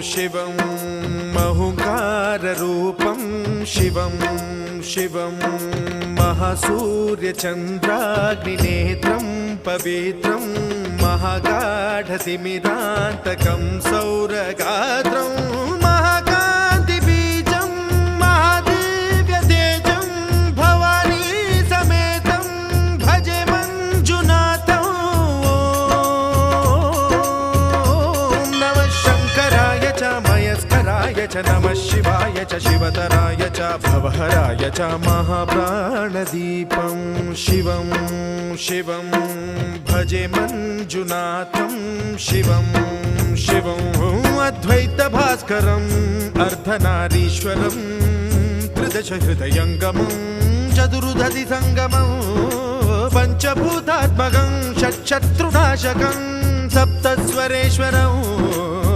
शिवं महुकाररूपं शिवं शिवं महासूर्यचन्द्राग्निनेत्रं पवित्रं महागाढतिमिरान्तकं सौरगात्रं महाकान्तिबीजं महादिव्यतेजं भवानी समेतं भजे मञ्जुनाथं। नमः शङ्कराय च मयस्कराय च नमः शिवाय च शिवतराय च भवहराय च महाप्राणदीपं शिवं शिवं भजे मञ्जुनाथं शिवं शिवं अद्वैतभास्करम् अर्धनारीश्वरं त्रिदशहृदयङ्गमं चतुर्दधिसङ्गमं पञ्चभूतात्मकं षट्शत्रुनाशकं सप्तस्वरेश्वरम्